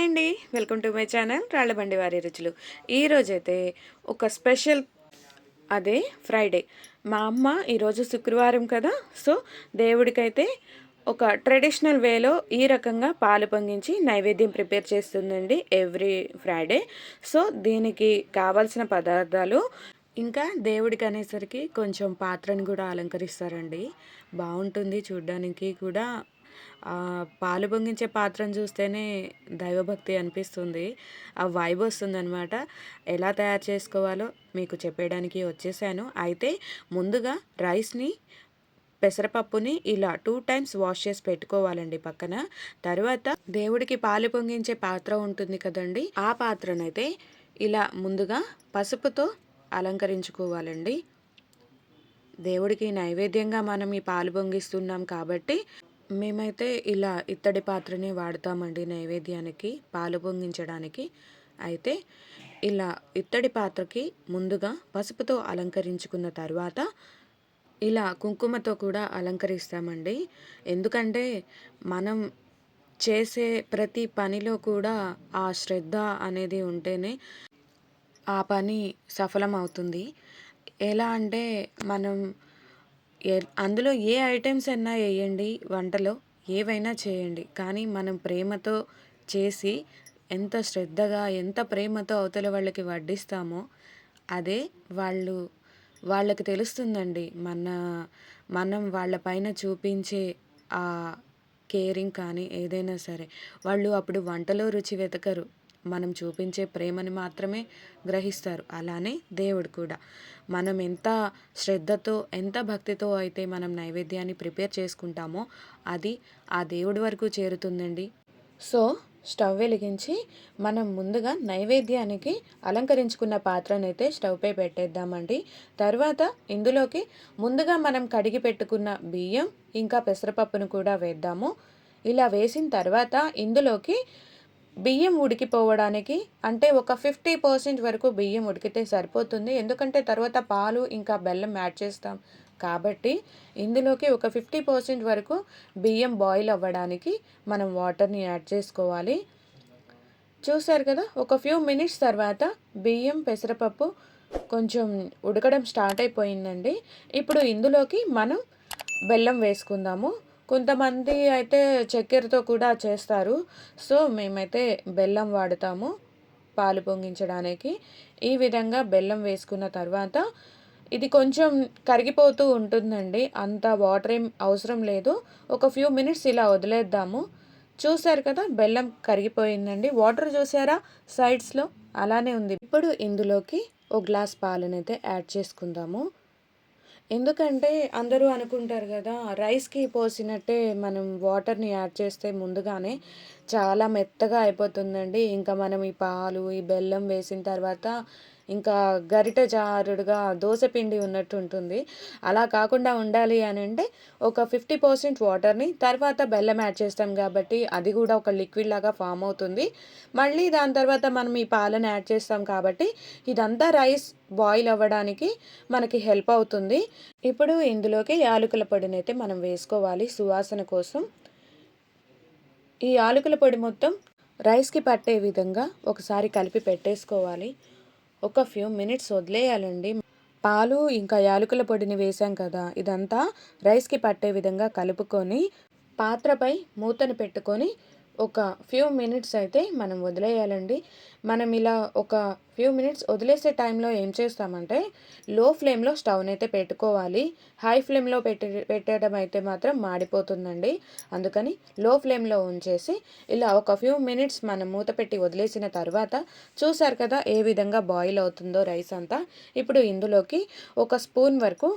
Hi అండి, welcome to my channel రాళ్ళబండి వారి రుచులు. ఈరోజైతే ఒక స్పెషల్, అదే ఫ్రైడే. మా అమ్మ ఈరోజు శుక్రవారం కదా, సో దేవుడికైతే ఒక ట్రెడిషనల్ వేలో ఈ రకంగా పాలు పొంగించి నైవేద్యం ప్రిపేర్ చేస్తుందండి ఎవ్రీ ఫ్రైడే. సో దీనికి కావాల్సిన పదార్థాలు, ఇంకా దేవుడికి అనేసరికి కొంచెం పాత్రను కూడా అలంకరిస్తారండి. బాగుంటుంది చూడ్డానికి కూడా. పాలు పొంగించే పాత్రను చూస్తేనే దైవభక్తి అనిపిస్తుంది. ఆ వైబ్ వస్తుందనమాట. ఎలా తయారు చేసుకోవాలో మీకు చెప్పేయడానికి వచ్చేసాను. అయితే ముందుగా రైస్ని, పెసరపప్పుని ఇలా 2 టైమ్స్ వాష్ చేసి పెట్టుకోవాలండి పక్కన. తర్వాత దేవుడికి పాలు పొంగించే పాత్ర ఉంటుంది కదండి, ఆ పాత్రనైతే ఇలా ముందుగా పసుపుతో అలంకరించుకోవాలండి. దేవుడికి నైవేద్యంగా మనం ఈ పాలు పొంగిస్తున్నాం కాబట్టి మేమైతే ఇలా ఇత్తడి పాత్రని వాడతామండి నైవేద్యానికి, పాలు పొంగించడానికి. అయితే ఇలా ఇత్తడి పాత్రకి ముందుగా పసుపుతో అలంకరించుకున్న తర్వాత ఇలా కుంకుమతో కూడా అలంకరిస్తామండి. ఎందుకంటే మనం చేసే ప్రతి పనిలో కూడా ఆ శ్రద్ధ అనేది ఉంటేనే ఆ పని సఫలమవుతుంది. ఎలా అంటే మనం అందులో ఏ ఐటమ్స్ అయినా వేయండి, వంటలో ఏవైనా చేయండి, కానీ మనం ప్రేమతో చేసి ఎంత శ్రద్ధగా ఎంత ప్రేమతో అవతల వాళ్ళకి వడ్డిస్తామో అదే వాళ్ళకి తెలుస్తుందండి. మనం వాళ్ళ పైన చూపించే ఆ కేరింగ్ కానీ ఏదైనా సరే. వాళ్ళు అప్పుడు వంటలో రుచి వెతకరు, మనం చూపించే ప్రేమని మాత్రమే గ్రహిస్తారు. అలానే దేవుడు కూడా మనం ఎంత శ్రద్ధతో ఎంత భక్తితో అయితే మనం నైవేద్యాన్ని ప్రిపేర్ చేసుకుంటామో అది ఆ దేవుడి వరకు చేరుతుందండి. సో స్టవ్ వెలిగించి మనం ముందుగా నైవేద్యానికి అలంకరించుకున్న పాత్రనైతే స్టవ్పై పెట్టేద్దామండి. తర్వాత ఇందులోకి ముందుగా మనం కడిగి పెట్టుకున్న బియ్యం ఇంకా పెసరపప్పును కూడా వేద్దాము. ఇలా వేసిన తర్వాత ఇందులోకి బియ్యం ఉడికిపోవడానికి అంటే ఒక 50% వరకు బియ్యం ఉడికితే సరిపోతుంది. ఎందుకంటే తర్వాత పాలు ఇంకా బెల్లం యాడ్ చేస్తాం కాబట్టి ఇందులోకి ఒక 50% వరకు బియ్యం బాయిల్ అవ్వడానికి మనం వాటర్ని యాడ్ చేసుకోవాలి. చూసారు కదా, ఒక ఫ్యూ మినిట్స్ తర్వాత బియ్యం పెసరపప్పు కొంచెం ఉడకడం స్టార్ట్ అయిపోయిందండి. ఇప్పుడు ఇందులోకి మనం బెల్లం వేసుకుందాము. కొంతమంది అయితే చక్కెరతో కూడా చేస్తారు. సో మేమైతే బెల్లం వాడతాము పాలు పొంగించడానికి. ఈ విధంగా బెల్లం వేసుకున్న తర్వాత ఇది కొంచెం కరిగిపోతూ ఉంటుందండి, అంత వాటర్ ఏం అవసరం లేదు. ఒక ఫ్యూ మినిట్స్ ఇలా వదిలేద్దాము. చూసారు కదా, బెల్లం కరిగిపోయిందండి. వాటర్ చూసారా సైడ్స్లో, అలానే ఉంది. ఇప్పుడు ఇందులోకి ఒక గ్లాస్ పాలనైతే యాడ్ చేసుకుందాము. ఎందుకంటే అందరూ అనుకుంటారు కదా, రైస్కి పోసినట్టే మనం వాటర్ని యాడ్ చేస్తే ముందుగానే చాలా మెత్తగా అయిపోతుందండి. ఇంకా మనం ఈ పాలు ఈ బెల్లం వేసిన తర్వాత ఇంకా గరిట జారుడుగా దోసపిండి ఉన్నట్టు ఉంటుంది. అలా కాకుండా ఉండాలి అని అంటే ఒక 50% వాటర్ని తర్వాత బెల్లం యాడ్ చేస్తాం కాబట్టి అది కూడా ఒక లిక్విడ్ లాగా ఫామ్ అవుతుంది. మళ్ళీ దాని తర్వాత మనం ఈ పాలను యాడ్ చేస్తాం కాబట్టి ఇదంతా రైస్ బాయిల్ అవ్వడానికి మనకి హెల్ప్ అవుతుంది. ఇప్పుడు ఇందులోకి యాలకుల పొడిని అయితే మనం వేసుకోవాలి సువాసన కోసం. ఈ యాలకుల పొడి మొత్తం రైస్కి పట్టే విధంగా ఒకసారి కలిపి పెట్టేసుకోవాలి. ఒక ఫ్యూ మినిట్స్ వదిలేయాలండి. పాలు ఇంకా యాలకుల పొడిని వేసాం కదా, ఇదంతా రైస్కి పట్టే విధంగా కలుపుకొని పాత్రపై మూతను పెట్టుకొని ఒక ఫ్యూ మినిట్స్ అయితే మనం వదిలేయాలండి. మనం ఇలా ఒక ఫ్యూ మినిట్స్ వదిలేసే టైంలో ఏం చేస్తామంటే లో ఫ్లేమ్లో స్టవ్ని అయితే పెట్టుకోవాలి. హై ఫ్లేమ్లో పెట్టడం అయితే మాత్రం మాడిపోతుందండి. అందుకని లో ఫ్లేమ్లో ఉంచేసి ఇలా ఒక ఫ్యూ మినిట్స్ మనం మూత పెట్టి వదిలేసిన తర్వాత చూసారు కదా ఏ విధంగా బాయిల్ అవుతుందో రైస్ అంతా. ఇప్పుడు ఇందులోకి ఒక స్పూన్ వరకు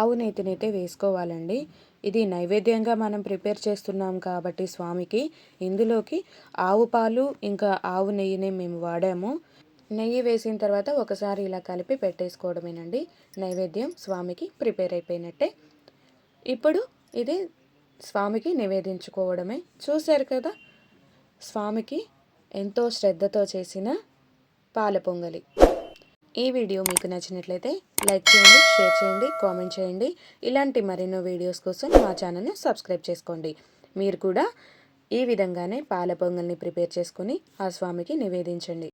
ఆవు నెయ్యినైతే వేసుకోవాలండి. ఇది నైవేద్యంగా మనం ప్రిపేర్ చేస్తున్నాం కాబట్టి స్వామికి ఇందులోకి ఆవు పాలు ఇంకా ఆవు నెయ్యిని మేము వాడాము. నెయ్యి వేసిన తర్వాత ఒకసారి ఇలా కలిపి పెట్టేసుకోవడమేనండి. నైవేద్యం స్వామికి ప్రిపేర్ అయిపోయినట్టే. ఇప్పుడు ఇది స్వామికి నివేదించుకోవడమే. చూశారు కదా, స్వామికి ఎంతో శ్రద్ధతో చేసిన పాల పొంగలి. ఈ వీడియో మీకు నచ్చినట్లయితే లైక్ చేయండి, షేర్ చేయండి, కామెంట్ చేయండి. ఇలాంటి మరెన్నో వీడియోస్ కోసం మా ఛానల్ని సబ్స్క్రైబ్ చేసుకోండి. మీరు కూడా ఈ విధంగానే పాల పొంగల్ని ప్రిపేర్ చేసుకొని ఆ స్వామికి నివేదించండి.